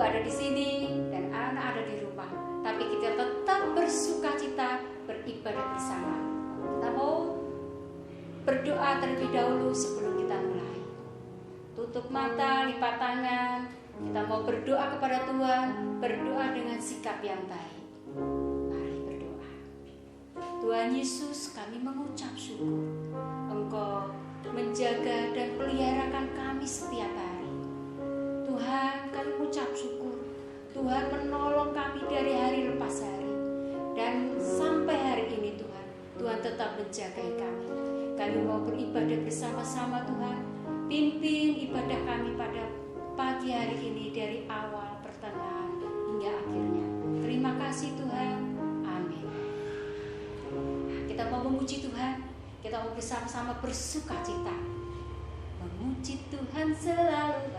ada di sini dan anak-anak ada di rumah, tapi kita tetap bersukacita beribadah bersama. Kita mau berdoa terlebih dahulu sebelum kita mulai. Tutup mata, lipat tangan. Kita mau berdoa kepada Tuhan, berdoa dengan sikap yang baik. Mari berdoa. Tuhan Yesus, kami mengucap syukur. Engkau menjaga dan peliharakan kami setiap hari. Tuhan, kami mengucap syukur. Tuhan menolong kami dari hari lepas hari. Dan sampai hari ini Tuhan, Tuhan tetap menjagai kami. Kami mau beribadah bersama-sama Tuhan. Pimpin ibadah kami pada pagi hari ini dari awal, pertengahan, hingga akhirnya. Terima kasih Tuhan. Amin. Kita mau memuji Tuhan. Kita mau bersama-sama bersukacita. Memuji Tuhan selalu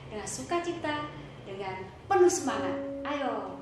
dengan sukacita, dengan penuh semangat. Ayo.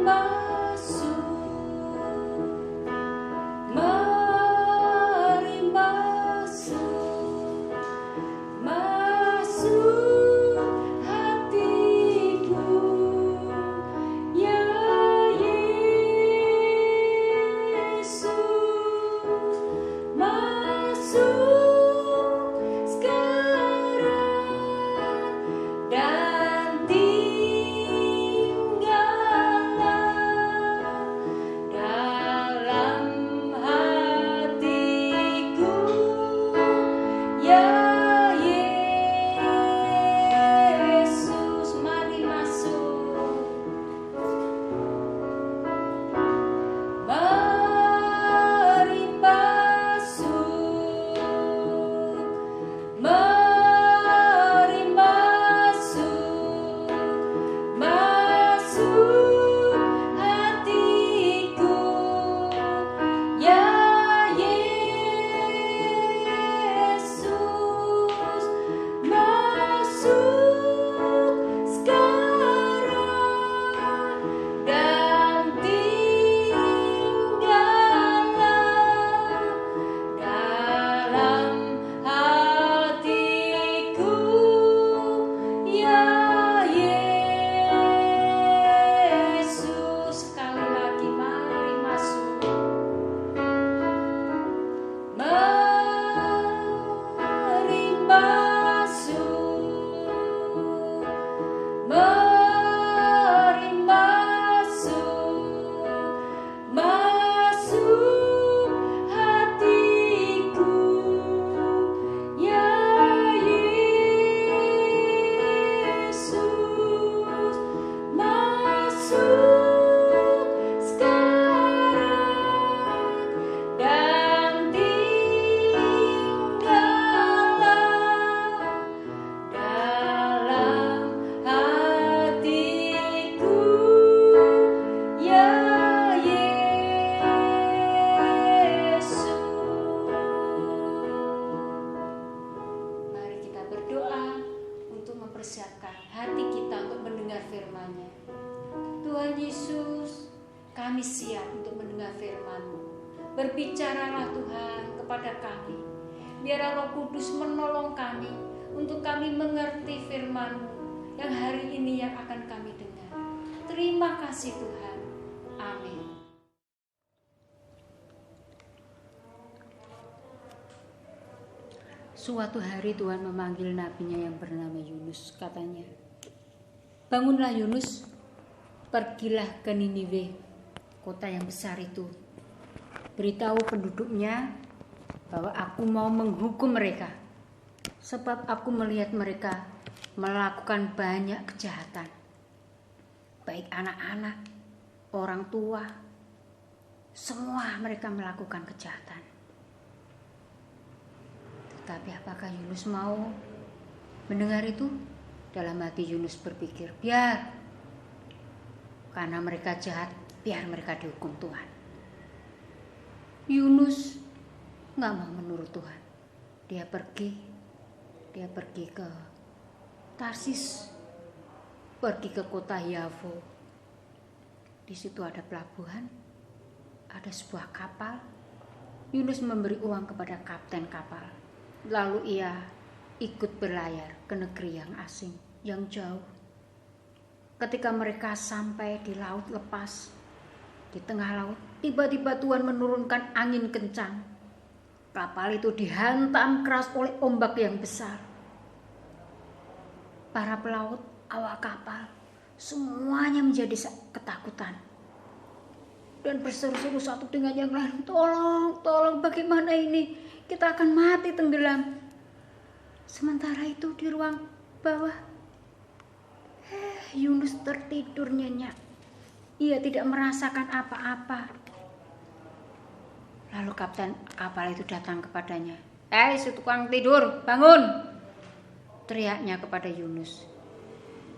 Masuk kami siap untuk mendengar firman-Mu. Berbicaralah Tuhan kepada kami. Biarlah Roh Kudus menolong kami untuk kami mengerti firman-Mu yang hari ini yang akan kami dengar. Terima kasih Tuhan. Amin. Suatu hari Tuhan memanggil nabinya yang bernama Yunus. Katanya, bangunlah Yunus, pergilah ke Niniwe, kota yang besar itu. Beritahu penduduknya bahwa aku mau menghukum mereka, sebab aku melihat mereka melakukan banyak kejahatan. Baik anak-anak, orang tua, semua mereka melakukan kejahatan. Tetapi apakah Yunus mau mendengar itu? Dalam hati Yunus berpikir, biar, karena mereka jahat, biar mereka dihukum Tuhan. Yunus gak mau menurut Tuhan. Dia pergi ke Tarsis, pergi ke kota Yafo. Di situ ada pelabuhan, ada sebuah kapal. Yunus memberi uang kepada kapten kapal. Lalu ia ikut berlayar ke negeri yang asing, yang jauh. Ketika mereka sampai di laut lepas, di tengah laut, tiba-tiba Tuhan menurunkan angin kencang. Kapal itu dihantam keras oleh ombak yang besar. Para pelaut, awak kapal, semuanya menjadi ketakutan. Dan berseru-seru satu dengan yang lain, tolong, bagaimana ini? Kita akan mati tenggelam. Sementara itu di ruang bawah, Yunus tertidur nyenyak. Ia tidak merasakan apa-apa. Lalu kapten kapal itu datang kepadanya. Si tukang tidur, bangun! Teriaknya kepada Yunus.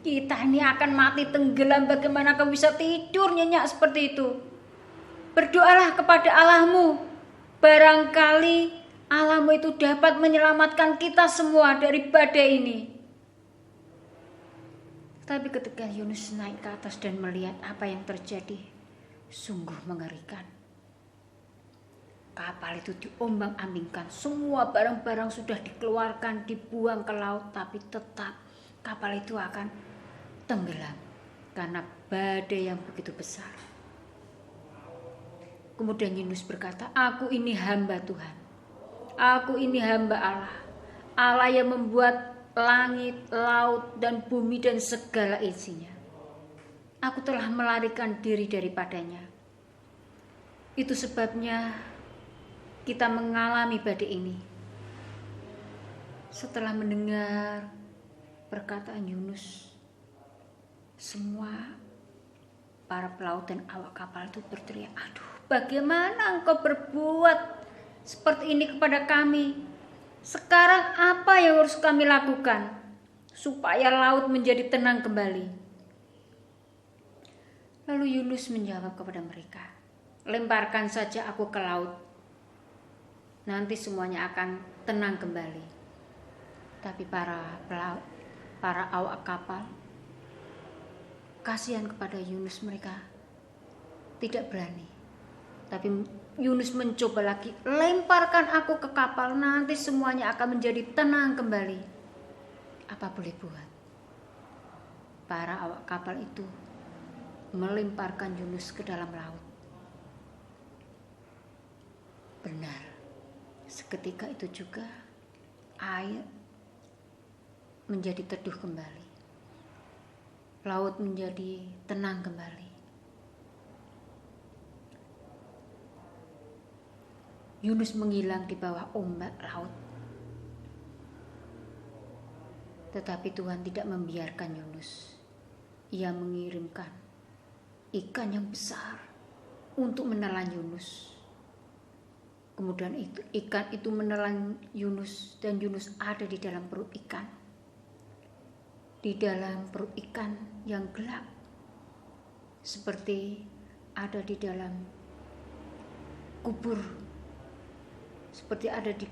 Kita ini akan mati tenggelam, bagaimana kau bisa tidur nyenyak seperti itu? Berdoalah kepada Allahmu. Barangkali Allahmu itu dapat menyelamatkan kita semua dari badai ini. Tapi ketika Yunus naik ke atas dan melihat apa yang terjadi, sungguh mengerikan. Kapal itu diombang-ambingkan, semua barang-barang sudah dikeluarkan, dibuang ke laut, tapi tetap kapal itu akan tenggelam karena badai yang begitu besar. Kemudian Yunus berkata, aku ini hamba Tuhan. Aku ini hamba Allah. Allah yang membuat langit, laut, dan bumi dan segala isinya. Aku telah melarikan diri daripadanya. Itu sebabnya kita mengalami badai ini. Setelah mendengar perkataan Yunus, semua para pelaut dan awak kapal itu berteriak, aduh, bagaimana engkau berbuat seperti ini kepada kami? Sekarang apa yang harus kami lakukan supaya laut menjadi tenang kembali? Lalu Yunus menjawab kepada mereka, lemparkan saja aku ke laut, nanti semuanya akan tenang kembali. Tapi para awak kapal kasihan kepada Yunus, mereka tidak berani. Tapi Yunus mencoba lagi, lemparkan aku ke kapal, nanti semuanya akan menjadi tenang kembali. Apa boleh buat? Para awak kapal itu melemparkan Yunus ke dalam laut. Benar, seketika itu juga air menjadi teduh kembali. Laut menjadi tenang kembali. Yunus menghilang di bawah ombak laut. Tetapi Tuhan tidak membiarkan Yunus. Ia mengirimkan ikan yang besar untuk menelan Yunus. Kemudian ikan itu menelan Yunus dan Yunus ada di dalam perut ikan. Di dalam perut ikan yang gelap. Seperti ada di dalam kubur. Seperti ada di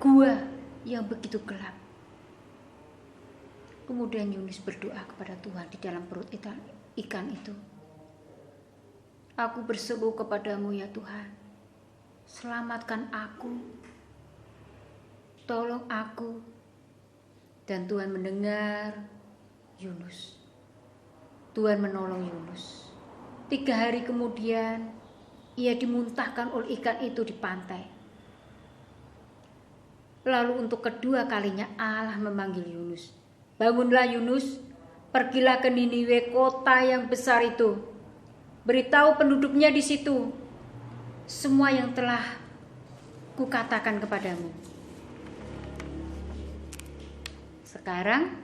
gua yang begitu gelap. Kemudian Yunus berdoa kepada Tuhan di dalam perut ikan itu. Aku berseru kepadamu ya Tuhan, selamatkan aku, tolong aku. Dan Tuhan mendengar Yunus. Tuhan menolong Yunus. 3 hari kemudian ia dimuntahkan oleh ikan itu di pantai. Lalu untuk kedua kalinya Allah memanggil Yunus. Bangunlah Yunus, pergilah ke Niniwe, kota yang besar itu. Beritahu penduduknya di situ semua yang telah kukatakan kepadamu. Sekarang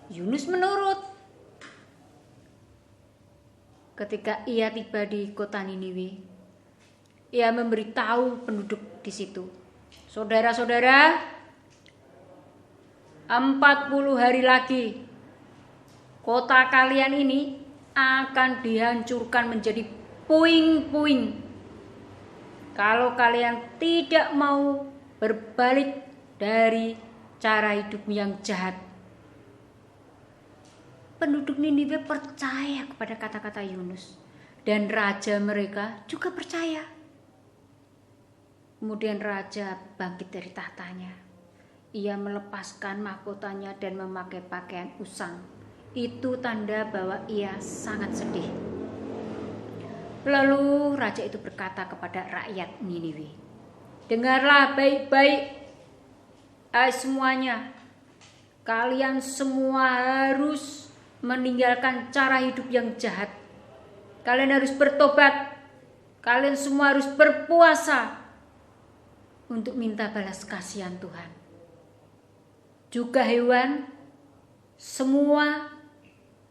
Yunus menurut. Ketika ia tiba di kota Niniwe, ia memberitahu penduduk di situ, saudara-saudara, 40 hari lagi kota kalian ini akan dihancurkan menjadi puing-puing. Kalau kalian tidak mau berbalik dari cara hidup yang jahat. Penduduk Niniwe percaya kepada kata-kata Yunus, dan raja mereka juga percaya. Kemudian raja bangkit dari tahtanya. Ia melepaskan mahkotanya dan memakai pakaian usang. Itu tanda bahwa ia sangat sedih. Lalu raja itu berkata kepada rakyat Niniwe, dengarlah baik-baik, semuanya. Kalian semua harus meninggalkan cara hidup yang jahat. Kalian harus bertobat. Kalian semua harus berpuasa untuk minta balas kasihan Tuhan. Juga hewan, semua,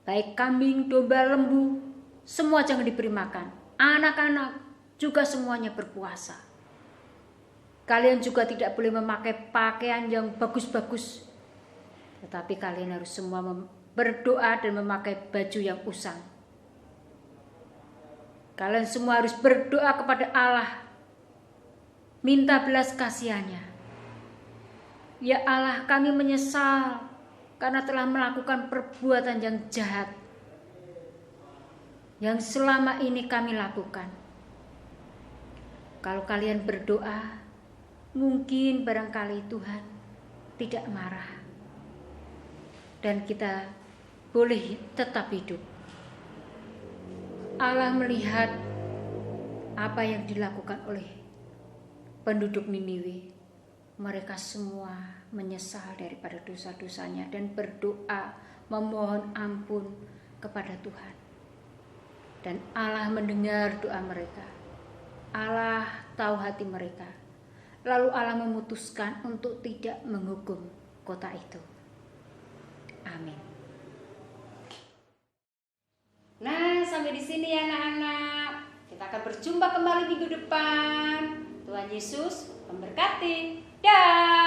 baik kambing, domba, lembu, semua jangan diberi makan. Anak-anak juga semuanya berpuasa. Kalian juga tidak boleh memakai pakaian yang bagus-bagus, tetapi kalian harus semua berdoa dan memakai baju yang usang. Kalian semua harus berdoa kepada Allah, minta belas kasihannya. Ya Allah, kami menyesal karena telah melakukan perbuatan yang jahat yang selama ini kami lakukan. Kalau kalian berdoa, mungkin barangkali Tuhan tidak marah dan kita boleh tetap hidup. Allah melihat apa yang dilakukan oleh penduduk Niniwe. Mereka semua menyesal daripada dosa-dosanya dan berdoa memohon ampun kepada Tuhan. Dan Allah mendengar doa mereka. Allah tahu hati mereka. Lalu Allah memutuskan untuk tidak menghukum kota itu. Amin. Nah, sampai di sini ya anak-anak. Kita akan berjumpa kembali minggu depan. Tuhan Yesus memberkati. Dah.